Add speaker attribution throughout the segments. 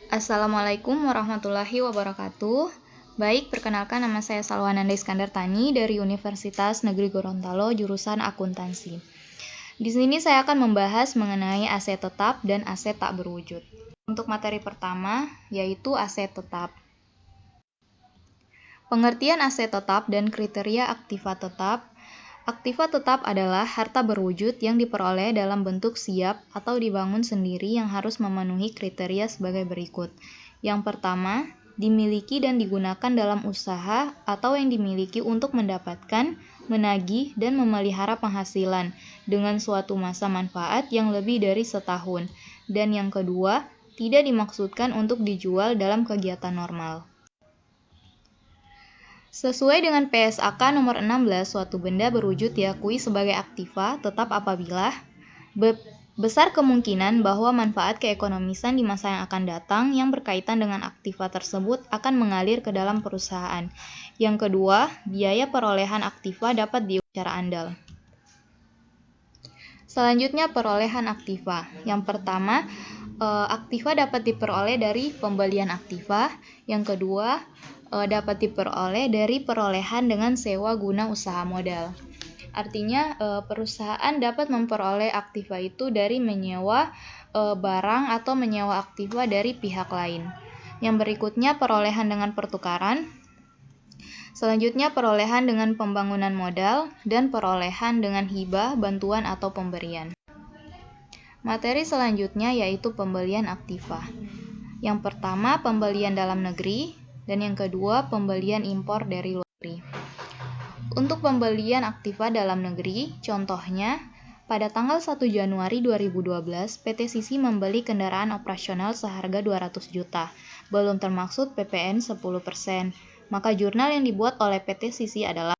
Speaker 1: Assalamualaikum warahmatullahi wabarakatuh. Baik, perkenalkan nama saya Salwananda Iskandar Tani dari Universitas Negeri Gorontalo, jurusan akuntansi. Di sini saya akan membahas mengenai aset tetap dan aset tak berwujud. Untuk materi pertama, yaitu aset tetap. Pengertian aset tetap dan kriteria aktiva tetap. Aktiva tetap adalah harta berwujud yang diperoleh dalam bentuk siap atau dibangun sendiri yang harus memenuhi kriteria sebagai berikut. Yang pertama, dimiliki dan digunakan dalam usaha atau yang dimiliki untuk mendapatkan, menagih, dan memelihara penghasilan dengan suatu masa manfaat yang lebih dari setahun. Dan yang kedua, tidak dimaksudkan untuk dijual dalam kegiatan normal. Sesuai dengan PSAK nomor 16, suatu benda berwujud diakui sebagai aktiva tetap apabila besar kemungkinan bahwa manfaat keekonomisan di masa yang akan datang yang berkaitan dengan aktiva tersebut akan mengalir ke dalam perusahaan. Yang kedua, biaya perolehan aktiva dapat diukur secara andal. Selanjutnya, perolehan aktiva. Yang pertama, aktiva dapat diperoleh dari pembelian aktiva. Yang kedua, dapat diperoleh dari perolehan dengan sewa guna usaha modal. Artinya, perusahaan dapat memperoleh aktiva itu dari menyewa barang atau menyewa aktiva dari pihak lain. Yang berikutnya, perolehan dengan pertukaran. Selanjutnya, perolehan dengan pembangunan modal dan perolehan dengan hibah, bantuan, atau pemberian. Materi selanjutnya yaitu pembelian aktiva. Yang pertama, pembelian dalam negeri, dan yang kedua, pembelian impor dari luar negeri. Untuk pembelian aktiva dalam negeri, contohnya, pada tanggal 1 Januari 2012, PT Sisi membeli kendaraan operasional seharga 200 juta, belum termaksud PPN 10%. Maka jurnal yang dibuat oleh PT Sisi adalah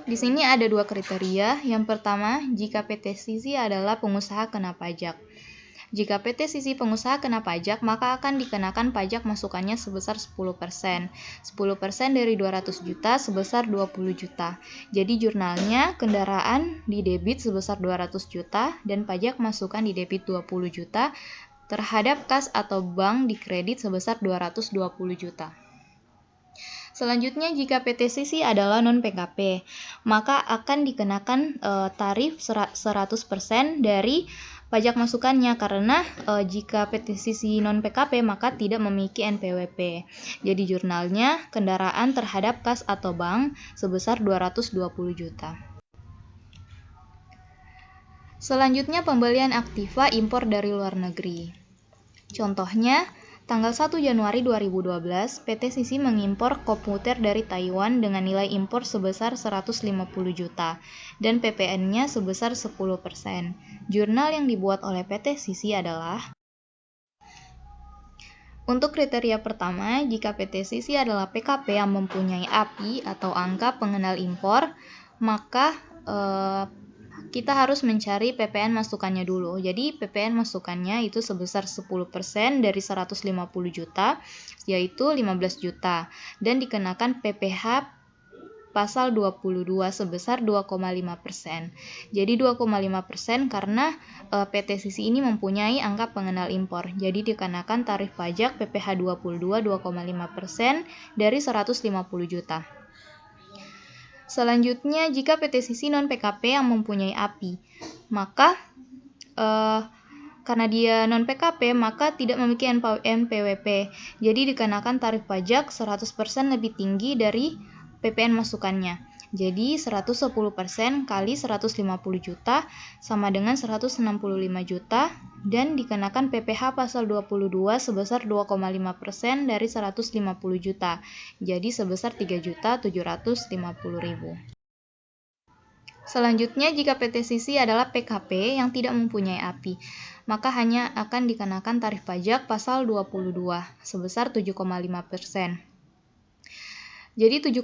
Speaker 1: di sini ada dua kriteria. Yang pertama, jika PT Sisi adalah pengusaha kena pajak. Jika PT Sisi pengusaha kena pajak, maka akan dikenakan pajak masukannya sebesar 10%. 10% dari 200 juta sebesar 20 juta. Jadi jurnalnya kendaraan didebit sebesar 200 juta dan pajak masukan didebit 20 juta terhadap kas atau bank dikredit sebesar 220 juta. Selanjutnya, jika PT Sisi adalah non-PKP, maka akan dikenakan tarif 100% dari pajak masukannya karena jika PT Sisi non-PKP maka tidak memiliki NPWP. Jadi jurnalnya kendaraan terhadap kas atau bank sebesar 220 juta. Selanjutnya, pembelian aktiva impor dari luar negeri. Contohnya, tanggal 1 Januari 2012, PT Sisi mengimpor komputer dari Taiwan dengan nilai impor sebesar 150 juta dan PPN-nya sebesar 10%. Jurnal yang dibuat oleh PT Sisi adalah untuk kriteria pertama, jika PT Sisi adalah PKP yang mempunyai API atau angka pengenal impor, maka kita harus mencari PPN masukannya dulu. Jadi PPN masukannya itu sebesar 10% dari 150 juta, yaitu 15 juta. Dan dikenakan PPh pasal 22 sebesar 2,5%. Jadi 2,5% karena PT Sisi ini mempunyai angka pengenal impor. Jadi dikenakan tarif pajak PPh 22 2,5% dari 150 juta. Selanjutnya, jika PT Sisi non-PKP yang mempunyai API, maka karena dia non-PKP, maka tidak memiliki NPWP. Jadi dikenakan tarif pajak 100% lebih tinggi dari PPN masukannya. Jadi 110% kali 150 juta sama dengan 165 juta dan dikenakan PPh pasal 22 sebesar 2,5% dari 150 juta. Jadi sebesar 3.750.000. Selanjutnya, jika PT Sisi adalah PKP yang tidak mempunyai API, maka hanya akan dikenakan tarif pajak pasal 22 sebesar 7,5%. Jadi 7,5%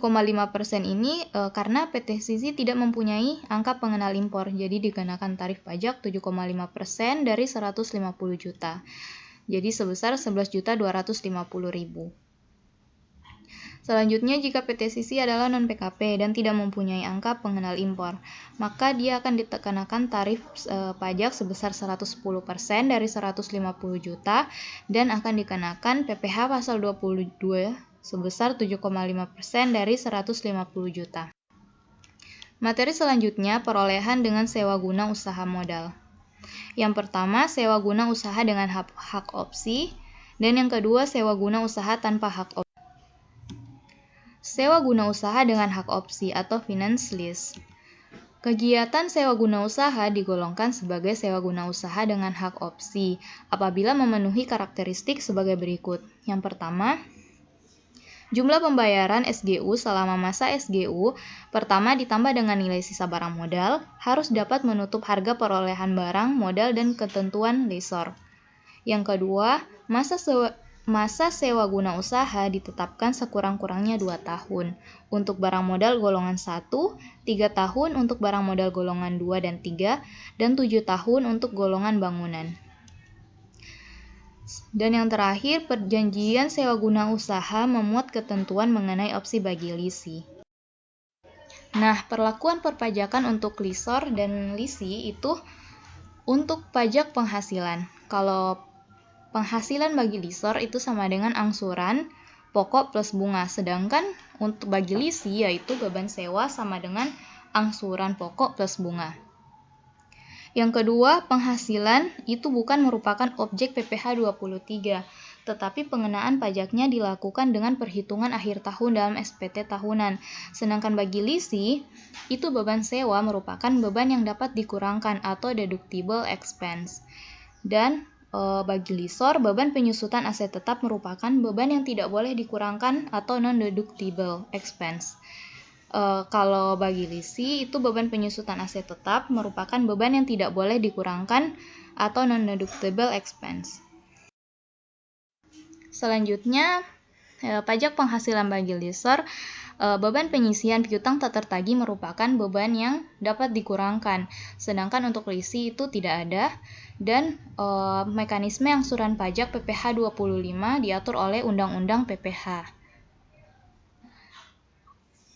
Speaker 1: ini karena PT Sisi tidak mempunyai angka pengenal impor, jadi dikenakan tarif pajak 7,5% dari 150 juta. Jadi sebesar 11.250.000. Selanjutnya, jika PT Sisi adalah non-PKP dan tidak mempunyai angka pengenal impor, maka dia akan dikenakan tarif pajak sebesar 110% dari 150 juta dan akan dikenakan PPh pasal 22 sebesar 7,5% dari 150 juta. Materi selanjutnya, perolehan dengan sewa guna usaha modal. Yang pertama, sewa guna usaha dengan hak opsi, dan yang kedua, sewa guna usaha tanpa hak opsi. Sewa guna usaha dengan hak opsi atau finance lease. Kegiatan sewa guna usaha digolongkan sebagai sewa guna usaha dengan hak opsi apabila memenuhi karakteristik sebagai berikut. Yang pertama, jumlah pembayaran SGU selama masa SGU pertama ditambah dengan nilai sisa barang modal harus dapat menutup harga perolehan barang modal dan ketentuan lessor. Yang kedua, masa sewa guna usaha ditetapkan sekurang-kurangnya 2 tahun untuk barang modal golongan 1, 3 tahun untuk barang modal golongan 2 dan 3, dan 7 tahun untuk golongan bangunan. Dan yang terakhir, perjanjian sewa guna usaha memuat ketentuan mengenai opsi bagi lisi. Nah, perlakuan perpajakan untuk lessor dan lisi itu untuk pajak penghasilan. Kalau penghasilan bagi lessor itu sama dengan angsuran pokok plus bunga, sedangkan untuk bagi lisi yaitu beban sewa sama dengan angsuran pokok plus bunga. Yang kedua, penghasilan itu bukan merupakan objek PPh 23, tetapi pengenaan pajaknya dilakukan dengan perhitungan akhir tahun dalam SPT tahunan. Sedangkan bagi lisi, itu beban sewa merupakan beban yang dapat dikurangkan atau deductible expense. Dan bagi lessor, beban penyusutan aset tetap merupakan beban yang tidak boleh dikurangkan atau non-deductible expense. Kalau bagi lisi, itu beban penyusutan aset tetap merupakan beban yang tidak boleh dikurangkan atau non-deductible expense. Selanjutnya, pajak penghasilan bagi lessor, beban penyisian piutang tak tertagih merupakan beban yang dapat dikurangkan, sedangkan untuk lisi itu tidak ada, dan mekanisme angsuran pajak PPh 25 diatur oleh Undang-Undang PPh.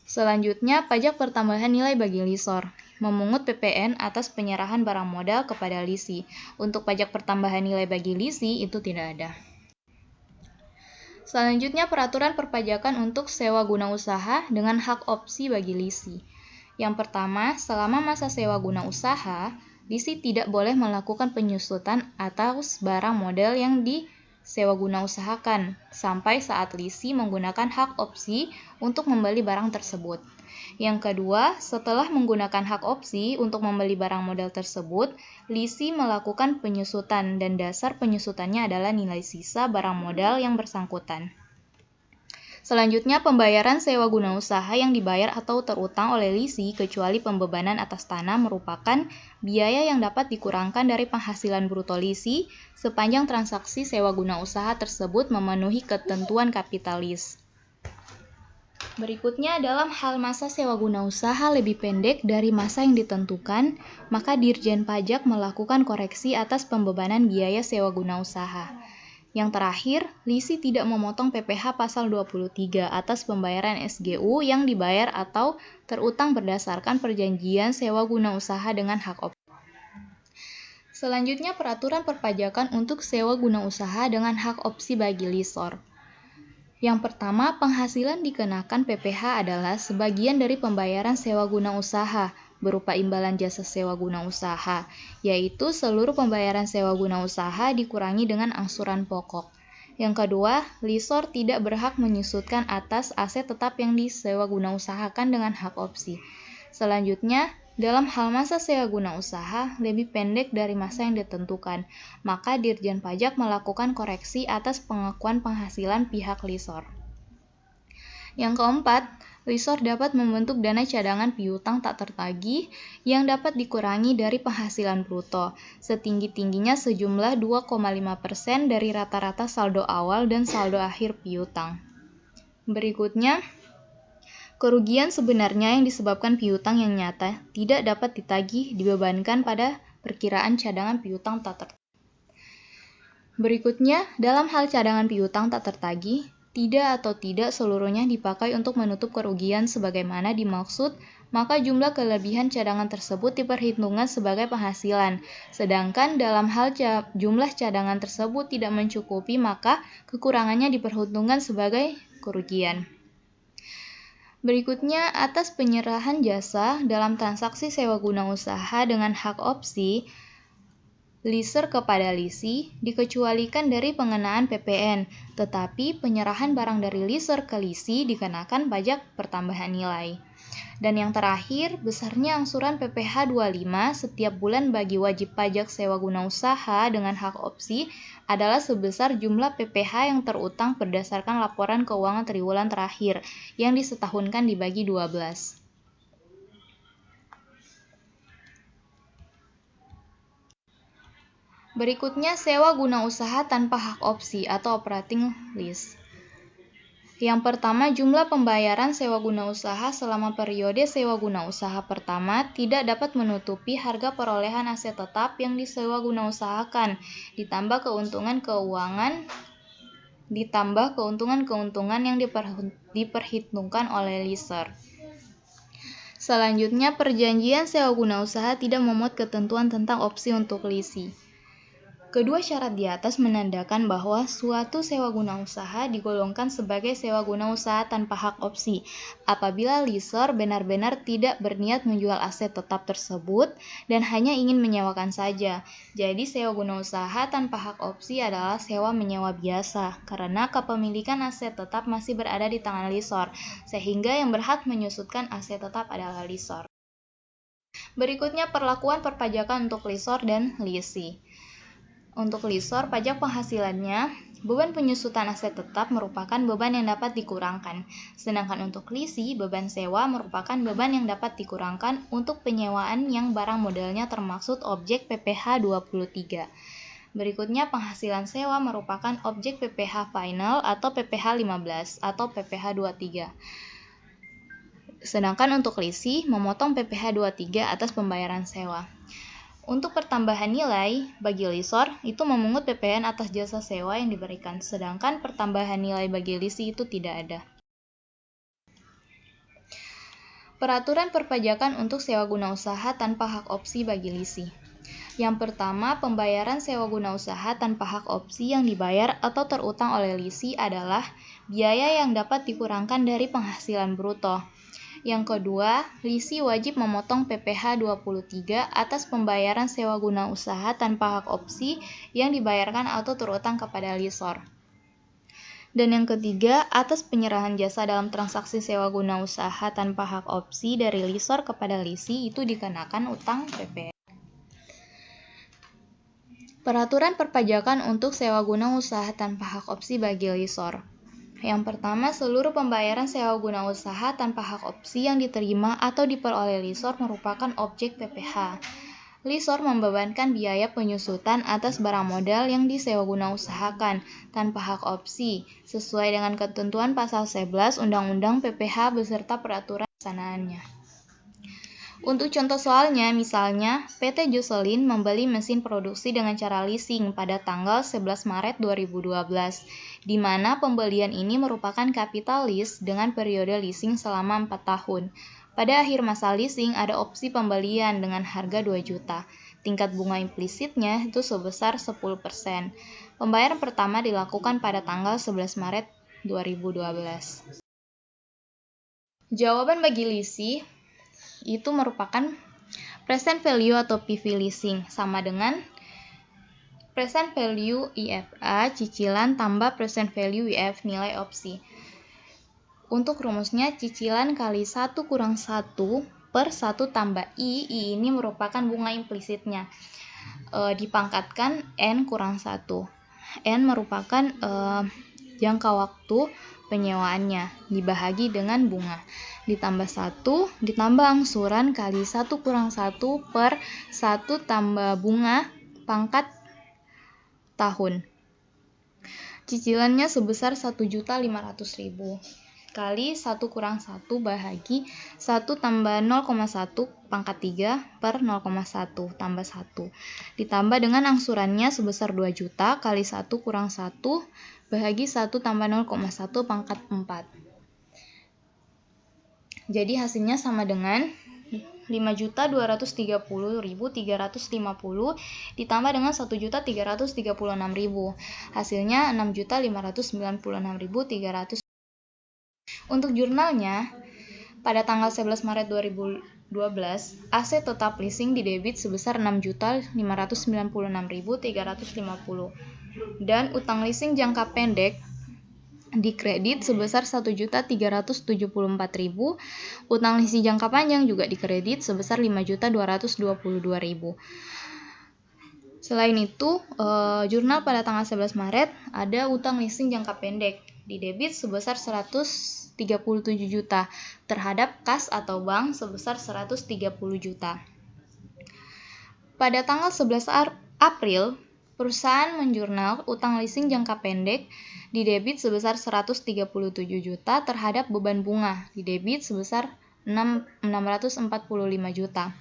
Speaker 1: Selanjutnya, pajak pertambahan nilai bagi lessor, memungut PPN atas penyerahan barang modal kepada lisi. Untuk pajak pertambahan nilai bagi lisi itu tidak ada. Selanjutnya, peraturan perpajakan untuk sewa guna usaha dengan hak opsi bagi lisi. Yang pertama, selama masa sewa guna usaha, lisi tidak boleh melakukan penyusutan atas barang modal yang disewa guna usahakan sampai saat lisi menggunakan hak opsi untuk membeli barang tersebut. Yang kedua, setelah menggunakan hak opsi untuk membeli barang modal tersebut, lisi melakukan penyusutan dan dasar penyusutannya adalah nilai sisa barang modal yang bersangkutan. Selanjutnya, pembayaran sewa guna usaha yang dibayar atau terutang oleh lisi kecuali pembebanan atas tanah merupakan biaya yang dapat dikurangkan dari penghasilan bruto lisi sepanjang transaksi sewa guna usaha tersebut memenuhi ketentuan kapitalis. Berikutnya, dalam hal masa sewa guna usaha lebih pendek dari masa yang ditentukan, maka Dirjen Pajak melakukan koreksi atas pembebanan biaya sewa guna usaha. Yang terakhir, lisi tidak memotong PPh pasal 23 atas pembayaran SGU yang dibayar atau terutang berdasarkan perjanjian sewa guna usaha dengan hak opsi. Selanjutnya, peraturan perpajakan untuk sewa guna usaha dengan hak opsi bagi lessor. Yang pertama, penghasilan dikenakan PPh adalah sebagian dari pembayaran sewa guna usaha berupa imbalan jasa sewa guna usaha, yaitu seluruh pembayaran sewa guna usaha dikurangi dengan angsuran pokok. Yang kedua, lessor tidak berhak menyusutkan atas aset tetap yang disewa guna usahakan dengan hak opsi. Selanjutnya, dalam hal masa sewa guna usaha lebih pendek dari masa yang ditentukan, maka Dirjen Pajak melakukan koreksi atas pengakuan penghasilan pihak lessor. Yang keempat, lessor dapat membentuk dana cadangan piutang tak tertagih yang dapat dikurangi dari penghasilan bruto, setinggi-tingginya sejumlah 2,5% dari rata-rata saldo awal dan saldo akhir piutang. Berikutnya, kerugian sebenarnya yang disebabkan piutang yang nyata tidak dapat ditagih dibebankan pada perkiraan cadangan piutang tak tertagih. Berikutnya, dalam hal cadangan piutang tak tertagih, tidak atau tidak seluruhnya dipakai untuk menutup kerugian sebagaimana dimaksud, maka jumlah kelebihan cadangan tersebut diperhitungkan sebagai penghasilan. Sedangkan dalam hal jumlah cadangan tersebut tidak mencukupi, maka kekurangannya diperhitungkan sebagai kerugian. Berikutnya, atas penyerahan jasa dalam transaksi sewa guna usaha dengan hak opsi, leaser kepada lisi dikecualikan dari pengenaan PPN, tetapi penyerahan barang dari leaser ke lisi dikenakan pajak pertambahan nilai. Dan yang terakhir, besarnya angsuran PPh 25 setiap bulan bagi wajib pajak sewa guna usaha dengan hak opsi adalah sebesar jumlah PPh yang terutang berdasarkan laporan keuangan triwulan terakhir yang disetahunkan dibagi 12. Berikutnya, sewa guna usaha tanpa hak opsi atau operating lease. Yang pertama, jumlah pembayaran sewa guna usaha selama periode sewa guna usaha pertama tidak dapat menutupi harga perolehan aset tetap yang disewa guna usahakan, ditambah keuntungan yang diperhitungkan oleh leaser. Selanjutnya, perjanjian sewa guna usaha tidak memuat ketentuan tentang opsi untuk lisi. Kedua syarat di atas menandakan bahwa suatu sewa guna usaha digolongkan sebagai sewa guna usaha tanpa hak opsi apabila leaser benar-benar tidak berniat menjual aset tetap tersebut dan hanya ingin menyewakan saja. Jadi sewa guna usaha tanpa hak opsi adalah sewa menyewa biasa karena kepemilikan aset tetap masih berada di tangan leaser, sehingga yang berhak menyusutkan aset tetap adalah leaser. Berikutnya, perlakuan perpajakan untuk leaser dan lisi. Untuk leaser, pajak penghasilannya, beban penyusutan aset tetap merupakan beban yang dapat dikurangkan. Sedangkan untuk lisi, beban sewa merupakan beban yang dapat dikurangkan untuk penyewaan yang barang modalnya termaksud objek PPh 23. Berikutnya, penghasilan sewa merupakan objek PPh final atau PPh 15 atau PPh 23. Sedangkan untuk lisi, memotong PPh 23 atas pembayaran sewa. Untuk pertambahan nilai, bagi leaser itu memungut PPN atas jasa sewa yang diberikan, sedangkan pertambahan nilai bagi lisi itu tidak ada. Peraturan perpajakan untuk sewa guna usaha tanpa hak opsi bagi lisi. Yang pertama, pembayaran sewa guna usaha tanpa hak opsi yang dibayar atau terutang oleh lisi adalah biaya yang dapat dikurangkan dari penghasilan bruto. Yang kedua, lisi wajib memotong PPh 23 atas pembayaran sewa guna usaha tanpa hak opsi yang dibayarkan atau terutang kepada leaser. Dan yang ketiga, atas penyerahan jasa dalam transaksi sewa guna usaha tanpa hak opsi dari leaser kepada lisi itu dikenakan utang PPN. Peraturan perpajakan untuk sewa guna usaha tanpa hak opsi bagi leaser. Yang pertama, seluruh pembayaran sewa guna usaha tanpa hak opsi yang diterima atau diperoleh leaser merupakan objek PPh. Leaser membebankan biaya penyusutan atas barang modal yang disewa guna usahakan tanpa hak opsi, sesuai dengan ketentuan pasal 11 Undang-Undang PPh beserta peraturan pelaksanaannya. Untuk contoh soalnya, misalnya PT Jocelyn membeli mesin produksi dengan cara leasing pada tanggal 11 Maret 2012, di mana pembelian ini merupakan capital lease dengan periode leasing selama 4 tahun. Pada akhir masa leasing ada opsi pembelian dengan harga 2 juta. Tingkat bunga implisitnya itu sebesar 10%. Pembayaran pertama dilakukan pada tanggal 11 Maret 2012. Jawaban bagi lisi itu merupakan present value atau PV leasing sama dengan present value IFA cicilan tambah present value IF nilai opsi. Untuk rumusnya cicilan kali 1 kurang 1 per 1 tambah I ini merupakan bunga implisitnya. Dipangkatkan N kurang 1. N merupakan jangka waktu penyewaannya dibahagi dengan bunga. Ditambah 1, ditambah angsuran kali 1 kurang 1 per 1 tambah bunga pangkat tahun. Cicilannya sebesar 1.500.000 kali 1 kurang 1 bahagi 1 tambah 0,1 pangkat 3 per 0,1 tambah 1. Ditambah dengan angsurannya sebesar 2 juta kali 1 kurang 1 bahagi 1 tambah 0,1 pangkat 4. Jadi hasilnya sama dengan 5.230.350 ditambah dengan 1.336.000. Hasilnya 6.596.300. Untuk jurnalnya, pada tanggal 11 Maret 2012, aset tetap leasing didebit sebesar 6.596.350 dan utang leasing jangka pendek dikredit sebesar 1.374.000, utang leasing jangka panjang juga dikredit sebesar 5.222.000. Selain itu, jurnal pada tanggal 11 Maret ada utang leasing jangka pendek didebit sebesar 137 juta terhadap kas atau bank sebesar 130 juta. Pada tanggal 11 April, perusahaan menjurnal utang leasing jangka pendek didebit sebesar 137 juta terhadap beban bunga didebit sebesar 645 juta.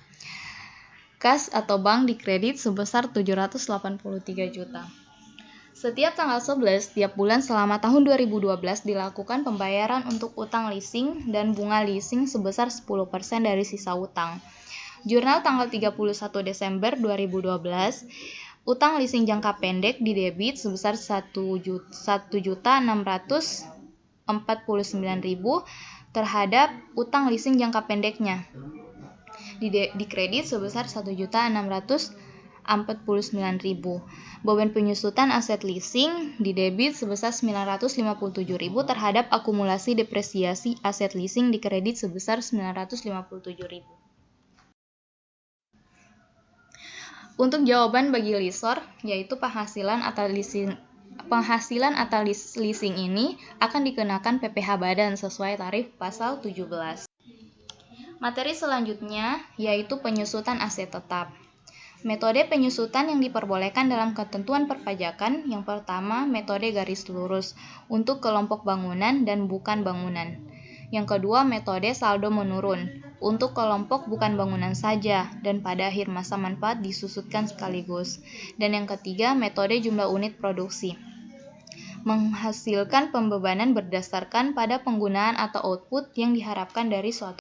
Speaker 1: Kas atau bank dikredit sebesar 783 juta. Setiap tanggal 11 tiap bulan selama tahun 2012 dilakukan pembayaran untuk utang leasing dan bunga leasing sebesar 10% dari sisa utang. Jurnal tanggal 31 Desember 2012, utang leasing jangka pendek didebit sebesar 1.649.000 terhadap utang leasing jangka pendeknya. Dikredit sebesar 1.649.000. Beban penyusutan aset leasing didebit sebesar 957.000 terhadap akumulasi depresiasi aset leasing dikredit sebesar 957.000. Untuk jawaban bagi lessor, yaitu penghasilan atas leasing ini akan dikenakan PPh badan sesuai tarif pasal 17. Materi selanjutnya yaitu penyusutan aset tetap. Metode penyusutan yang diperbolehkan dalam ketentuan perpajakan, yang pertama metode garis lurus untuk kelompok bangunan dan bukan bangunan. Yang kedua metode saldo menurun untuk kelompok bukan bangunan saja dan pada akhir masa manfaat disusutkan sekaligus. Dan yang ketiga metode jumlah unit produksi, menghasilkan pembebanan berdasarkan pada penggunaan atau output yang diharapkan dari suatu.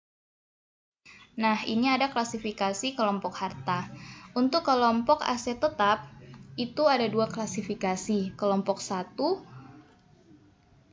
Speaker 1: Nah, ini ada klasifikasi kelompok harta. Untuk kelompok aset tetap, itu ada 2 klasifikasi. Kelompok 1,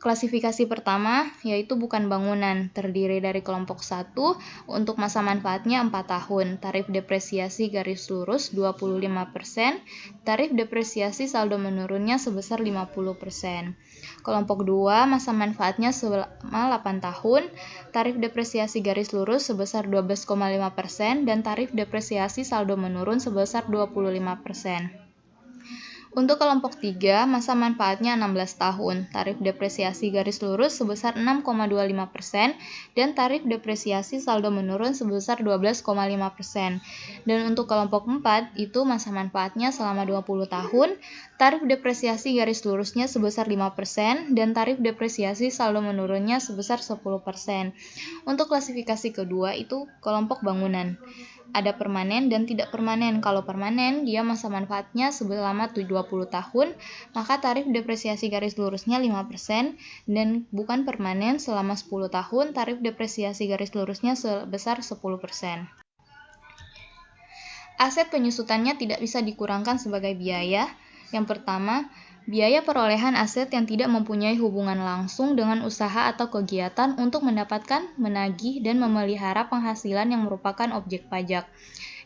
Speaker 1: klasifikasi pertama, yaitu bukan bangunan, terdiri dari kelompok 1, untuk masa manfaatnya 4 tahun, tarif depresiasi garis lurus 25%, tarif depresiasi saldo menurunnya sebesar 50%. Kelompok 2, masa manfaatnya selama 8 tahun, tarif depresiasi garis lurus sebesar 12,5% dan tarif depresiasi saldo menurun sebesar 25%. Untuk kelompok 3, masa manfaatnya 16 tahun, tarif depresiasi garis lurus sebesar 6,25% dan tarif depresiasi saldo menurun sebesar 12,5%. Dan untuk kelompok 4, itu masa manfaatnya selama 20 tahun, tarif depresiasi garis lurusnya sebesar 5% dan tarif depresiasi saldo menurunnya sebesar 10%. Untuk klasifikasi kedua, itu kelompok bangunan. Ada permanen dan tidak permanen. Kalau permanen, dia masa manfaatnya selama 20 tahun, maka tarif depresiasi garis lurusnya 5%, dan bukan permanen selama 10 tahun, tarif depresiasi garis lurusnya sebesar 10%. Aset penyusutannya tidak bisa dikurangkan sebagai biaya. Yang pertama, biaya perolehan aset yang tidak mempunyai hubungan langsung dengan usaha atau kegiatan untuk mendapatkan, menagih, dan memelihara penghasilan yang merupakan objek pajak.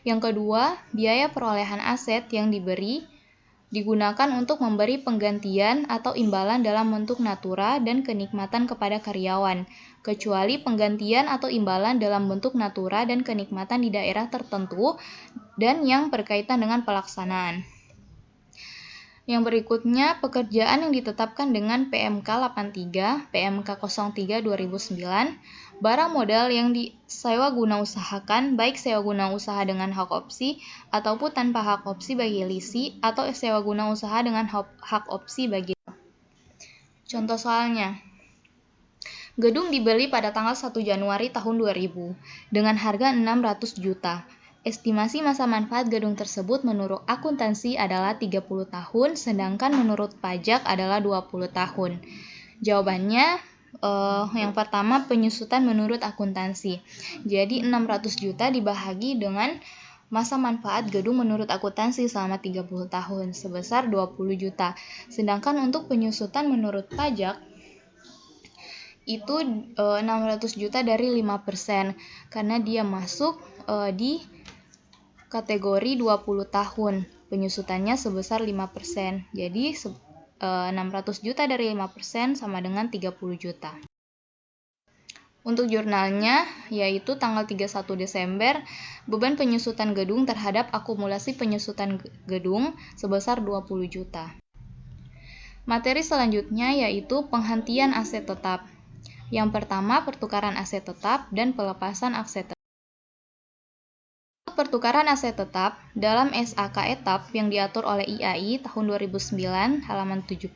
Speaker 1: Yang kedua, biaya perolehan aset yang digunakan untuk memberi penggantian atau imbalan dalam bentuk natura dan kenikmatan kepada karyawan, kecuali penggantian atau imbalan dalam bentuk natura dan kenikmatan di daerah tertentu dan yang berkaitan dengan pelaksanaan. Yang berikutnya, pekerjaan yang ditetapkan dengan PMK 83, PMK 03 2009, barang modal yang disewa guna usahakan, baik sewa guna usaha dengan hak opsi ataupun tanpa hak opsi bagi lisi, atau sewa guna usaha dengan hak opsi bagi. Contoh soalnya, gedung dibeli pada tanggal 1 Januari tahun 2000 dengan harga 600 juta. Estimasi masa manfaat gedung tersebut menurut akuntansi adalah 30 tahun, sedangkan menurut pajak adalah 20 tahun. Jawabannya yang pertama penyusutan menurut akuntansi. Jadi 600 juta dibahagi dengan masa manfaat gedung menurut akuntansi selama 30 tahun sebesar 20 juta. Sedangkan untuk penyusutan menurut pajak itu 600 juta dari 5% karena dia masuk di kategori 20 tahun. Penyusutannya sebesar 5%. Jadi 600 juta dari 5% sama dengan 30 juta. Untuk jurnalnya, yaitu tanggal 31 Desember, beban penyusutan gedung terhadap akumulasi penyusutan gedung sebesar 20 juta. Materi selanjutnya yaitu penghentian aset tetap. Yang pertama, pertukaran aset tetap dan pelepasan aset tetap. Pertukaran aset tetap dalam SAK etap yang diatur oleh IAI tahun 2009 halaman 70,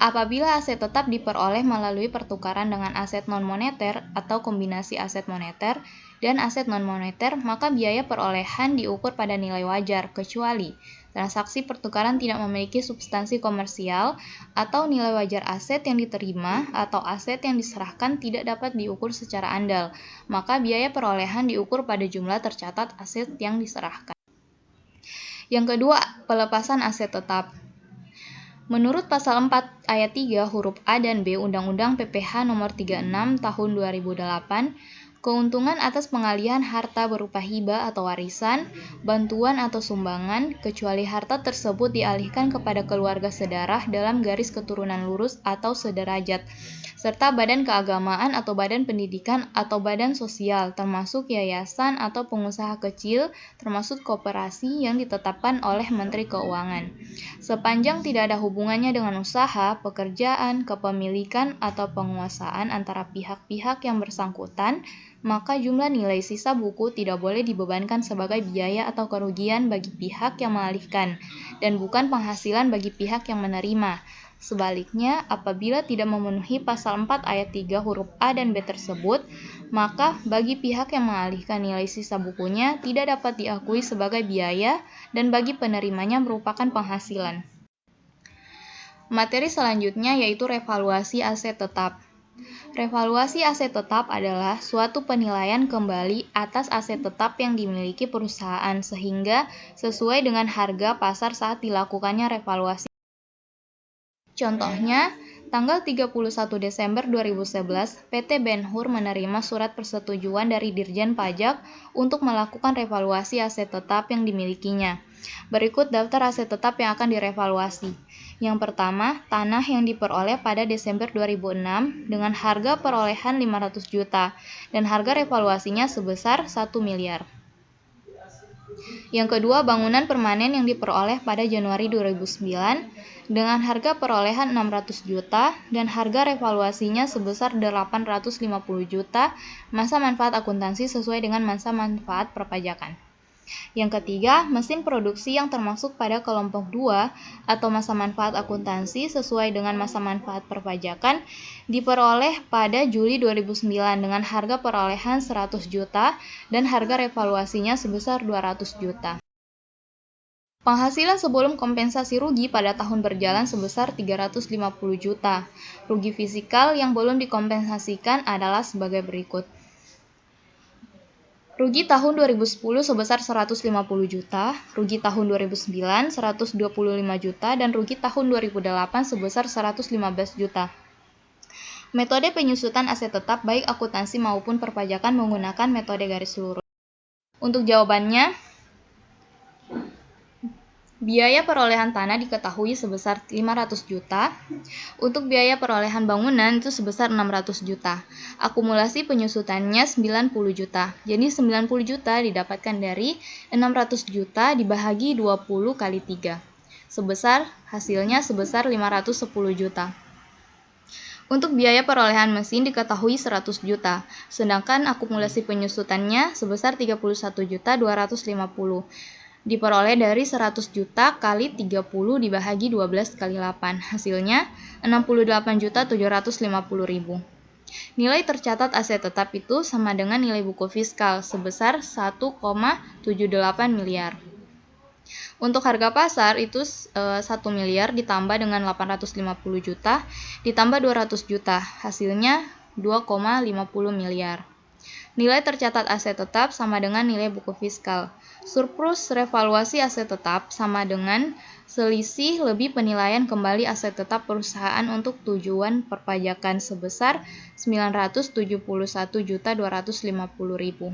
Speaker 1: apabila aset tetap diperoleh melalui pertukaran dengan aset non-moneter atau kombinasi aset moneter dan aset non-moneter, maka biaya perolehan diukur pada nilai wajar, kecuali transaksi pertukaran tidak memiliki substansi komersial atau nilai wajar aset yang diterima atau aset yang diserahkan tidak dapat diukur secara andal, maka biaya perolehan diukur pada jumlah tercatat aset yang diserahkan. Yang kedua, pelepasan aset tetap. Menurut pasal 4 ayat 3 huruf A dan B Undang-Undang PPH nomor 36 tahun 2008, keuntungan atas pengalihan harta berupa hibah atau warisan, bantuan atau sumbangan, kecuali harta tersebut dialihkan kepada keluarga sedarah dalam garis keturunan lurus atau sederajat, serta badan keagamaan atau badan pendidikan atau badan sosial, termasuk yayasan atau pengusaha kecil, termasuk koperasi yang ditetapkan oleh Menteri Keuangan. Sepanjang tidak ada hubungannya dengan usaha, pekerjaan, kepemilikan, atau penguasaan antara pihak-pihak yang bersangkutan, maka jumlah nilai sisa buku tidak boleh dibebankan sebagai biaya atau kerugian bagi pihak yang mengalihkan, dan bukan penghasilan bagi pihak yang menerima. Sebaliknya, apabila tidak memenuhi pasal 4 ayat 3 huruf A dan B tersebut, maka bagi pihak yang mengalihkan nilai sisa bukunya tidak dapat diakui sebagai biaya dan bagi penerimanya merupakan penghasilan. Materi selanjutnya yaitu revaluasi aset tetap. Revaluasi aset tetap adalah suatu penilaian kembali atas aset tetap yang dimiliki perusahaan sehingga sesuai dengan harga pasar saat dilakukannya revaluasi. Contohnya, tanggal 31 Desember 2011, PT Ben-Hur menerima surat persetujuan dari Dirjen Pajak untuk melakukan revaluasi aset tetap yang dimilikinya. Berikut daftar aset tetap yang akan direvaluasi. Yang pertama, tanah yang diperoleh pada Desember 2006 dengan harga perolehan 500 juta dan harga revaluasinya sebesar 1 miliar. Yang kedua, bangunan permanen yang diperoleh pada Januari 2009 dengan harga perolehan 600 juta dan harga revaluasinya sebesar 850 juta, masa manfaat akuntansi sesuai dengan masa manfaat perpajakan. Yang ketiga, mesin produksi yang termasuk pada kelompok 2 atau masa manfaat akuntansi sesuai dengan masa manfaat perpajakan diperoleh pada Juli 2009 dengan harga perolehan 100 juta dan harga revaluasinya sebesar 200 juta. Penghasilan sebelum kompensasi rugi pada tahun berjalan sebesar 350 juta. Rugi fisikal yang belum dikompensasikan adalah sebagai berikut. Rugi tahun 2010 sebesar 150 juta, rugi tahun 2009 125 juta, dan rugi tahun 2008 sebesar 115 juta. Metode penyusutan aset tetap baik akuntansi maupun perpajakan menggunakan metode garis lurus. Untuk jawabannya, biaya perolehan tanah diketahui sebesar 500 juta. Untuk biaya perolehan bangunan itu sebesar 600 juta. Akumulasi penyusutannya 90 juta. Jadi 90 juta didapatkan dari 600 juta dibahagi 20 kali 3. Hasilnya sebesar 510 juta. Untuk biaya perolehan mesin diketahui 100 juta. Sedangkan akumulasi penyusutannya sebesar 31 juta 250. Diperoleh dari 100 juta kali 30 dibahagi 12 kali 8. Hasilnya 68 juta 750 ribu. Nilai tercatat aset tetap itu sama dengan nilai buku fiskal sebesar 1,78 miliar. Untuk harga pasar itu 1 miliar ditambah dengan 850 juta ditambah 200 juta, hasilnya 2,50 miliar. Nilai tercatat aset tetap sama dengan nilai buku fiskal. Surplus revaluasi aset tetap sama dengan selisih lebih penilaian kembali aset tetap perusahaan untuk tujuan perpajakan sebesar 971.250.000.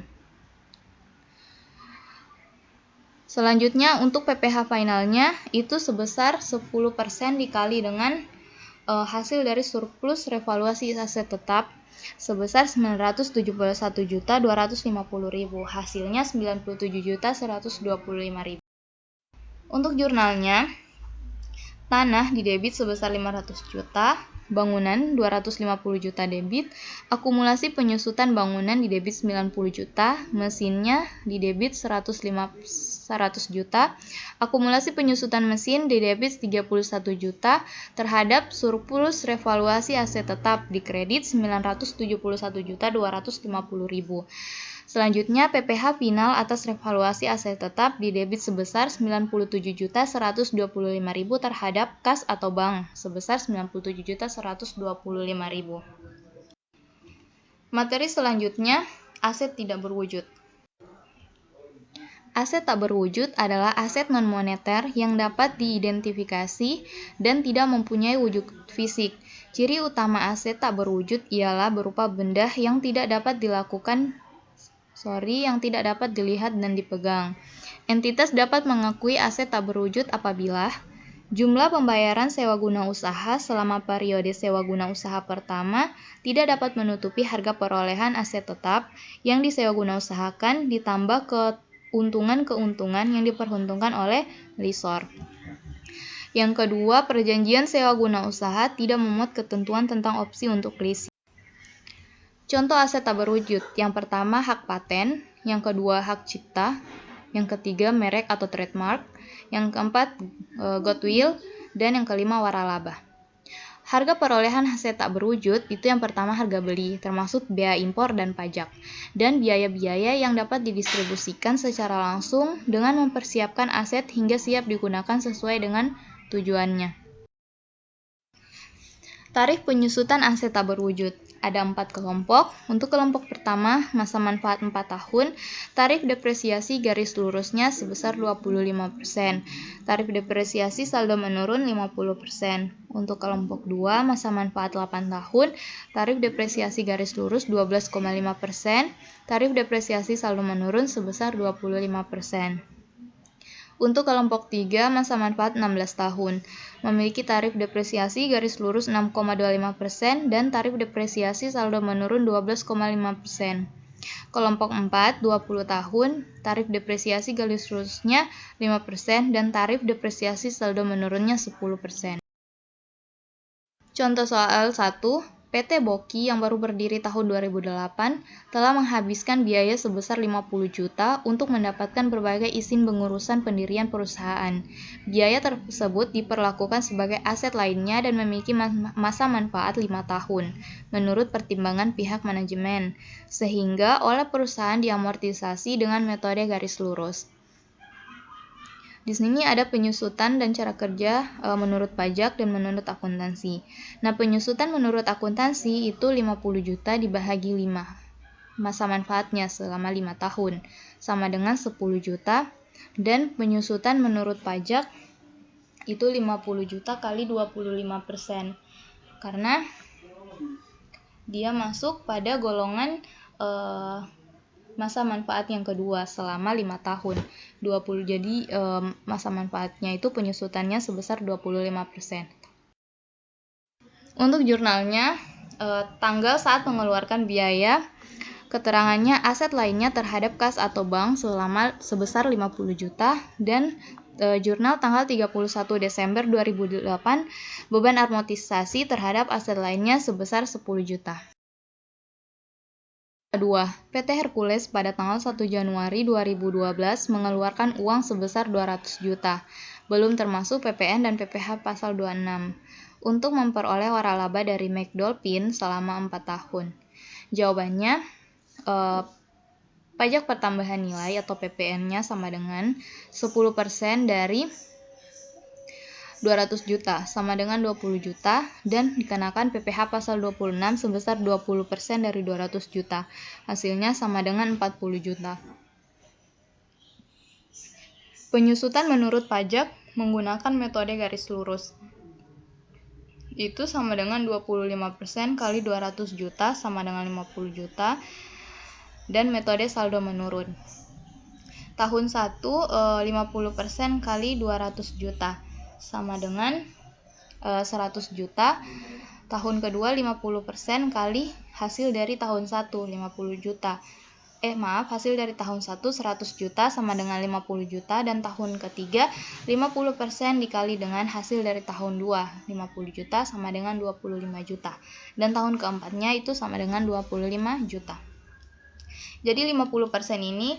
Speaker 1: Selanjutnya untuk PPh finalnya itu sebesar 10% dikali dengan hasil dari surplus revaluasi aset tetap sebesar 971.250.000. Hasilnya 97.125.000. Untuk jurnalnya, tanah didebit sebesar 500 juta, bangunan 250 juta debit, akumulasi penyusutan bangunan didebit 90 juta, mesinnya didebit 100 juta, akumulasi penyusutan mesin didebit 31 juta, terhadap surplus revaluasi aset tetap dikredit 971.250.000. Selanjutnya, PPh final atas revaluasi aset tetap didebit sebesar 97.125.000 terhadap kas atau bank sebesar 97.125.000. Materi selanjutnya, aset tidak berwujud. Aset tak berwujud adalah aset non-moneter yang dapat diidentifikasi dan tidak mempunyai wujud fisik. Ciri utama aset tak berwujud ialah berupa benda yang tidak dapat dilihat dan dipegang. Entitas dapat mengakui aset tak berwujud apabila jumlah pembayaran sewa guna usaha selama periode sewa guna usaha pertama tidak dapat menutupi harga perolehan aset tetap yang disewa guna usahakan ditambah keuntungan-keuntungan yang diperuntukkan oleh lessor. Yang kedua, perjanjian sewa guna usaha tidak memuat ketentuan tentang opsi untuk leasing. Contoh aset tak berwujud, yang pertama hak paten, yang kedua hak cipta, yang ketiga merek atau trademark, yang keempat goodwill, dan yang kelima waralaba. Harga perolehan aset tak berwujud itu yang pertama harga beli, termasuk biaya impor dan pajak, dan biaya-biaya yang dapat didistribusikan secara langsung dengan mempersiapkan aset hingga siap digunakan sesuai dengan tujuannya. Tarif penyusutan aset tak berwujud. Ada 4 kelompok. Untuk kelompok pertama, masa manfaat 4 tahun, tarif depresiasi garis lurusnya sebesar 25%. Tarif depresiasi saldo menurun 50%. Untuk kelompok 2, masa manfaat 8 tahun, tarif depresiasi garis lurus 12,5%. Tarif depresiasi saldo menurun sebesar 25%. Untuk kelompok 3, masa manfaat 16 tahun, memiliki tarif depresiasi garis lurus 6,25% dan tarif depresiasi saldo menurun 12,5%. Kelompok 4, 20 tahun, tarif depresiasi garis lurusnya 5% dan tarif depresiasi saldo menurunnya 10%. Contoh soal 1. PT Boki yang baru berdiri tahun 2008 telah menghabiskan biaya sebesar 50 juta untuk mendapatkan berbagai izin pengurusan pendirian perusahaan. Biaya tersebut diperlakukan sebagai aset lainnya dan memiliki masa manfaat 5 tahun, menurut pertimbangan pihak manajemen, sehingga oleh perusahaan diamortisasi dengan metode garis lurus. Di sini ada penyusutan dan cara kerja menurut pajak dan menurut akuntansi. Nah, penyusutan menurut akuntansi itu 50 juta dibahagi 5. Masa manfaatnya selama 5 tahun sama dengan 10 juta, dan penyusutan menurut pajak itu 50 juta kali 25%. Karena dia masuk pada golongan masa manfaat yang kedua selama 5 tahun. 20 jadi masa manfaatnya itu penyusutannya sebesar 25%. Untuk jurnalnya, tanggal saat mengeluarkan biaya, keterangannya aset lainnya terhadap kas atau bank sebesar 50 juta dan jurnal tanggal 31 Desember 2008 beban amortisasi terhadap aset lainnya sebesar 10 juta. 2. PT Hercules pada tanggal 1 Januari 2012 mengeluarkan uang sebesar 200 juta, belum termasuk PPN dan PPh pasal 26. untuk memperoleh waralaba dari McDolphin selama 4 tahun? Jawabannya, pajak pertambahan nilai atau PPN-nya sama dengan 10% dari 200 juta sama dengan 20 juta dan dikenakan PPh pasal 26 sebesar 20% dari 200 juta. Hasilnya sama dengan 40 juta. Penyusutan menurut pajak menggunakan metode garis lurus. Itu sama dengan 25% kali 200 juta sama dengan 50 juta dan metode saldo menurun. Tahun 1 50% kali 200 juta sama dengan 100 juta. Tahun kedua 50% kali hasil dari tahun 1 50 juta. Hasil dari tahun 1 100 juta sama dengan 50 juta dan tahun ketiga 50% dikali dengan hasil dari tahun 2 50 juta sama dengan 25 juta dan tahun keempatnya itu sama dengan 25 juta. Jadi 50% ini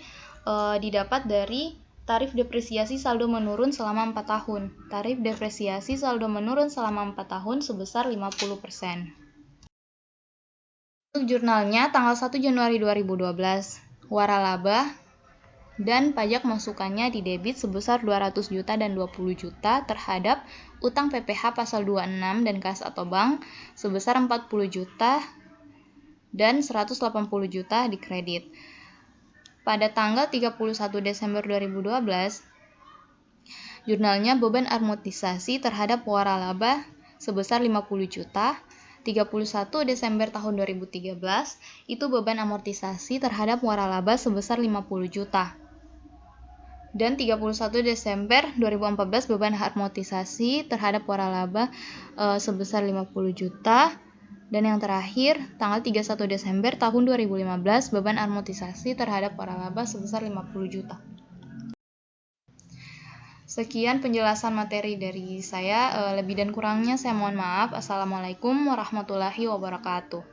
Speaker 1: didapat dari tarif depresiasi saldo menurun selama 4 tahun. Tarif depresiasi saldo menurun selama 4 tahun sebesar 50%. Untuk jurnalnya tanggal 1 Januari 2012, waralaba dan pajak masukannya didebit sebesar 200 juta dan 20 juta terhadap utang PPh pasal 26 dan kas atau bank sebesar 40 juta dan 180 juta dikredit. Pada tanggal 31 Desember 2012, jurnalnya beban amortisasi terhadap waralaba sebesar 50 juta. 31 Desember tahun 2013, itu beban amortisasi terhadap waralaba sebesar 50 juta. Dan 31 Desember 2014, beban amortisasi terhadap waralaba sebesar 50 juta. Dan yang terakhir, tanggal 31 Desember tahun 2015, beban amortisasi terhadap waralaba sebesar 50 juta. Sekian penjelasan materi dari saya. Lebih dan kurangnya saya mohon maaf. Assalamualaikum warahmatullahi wabarakatuh.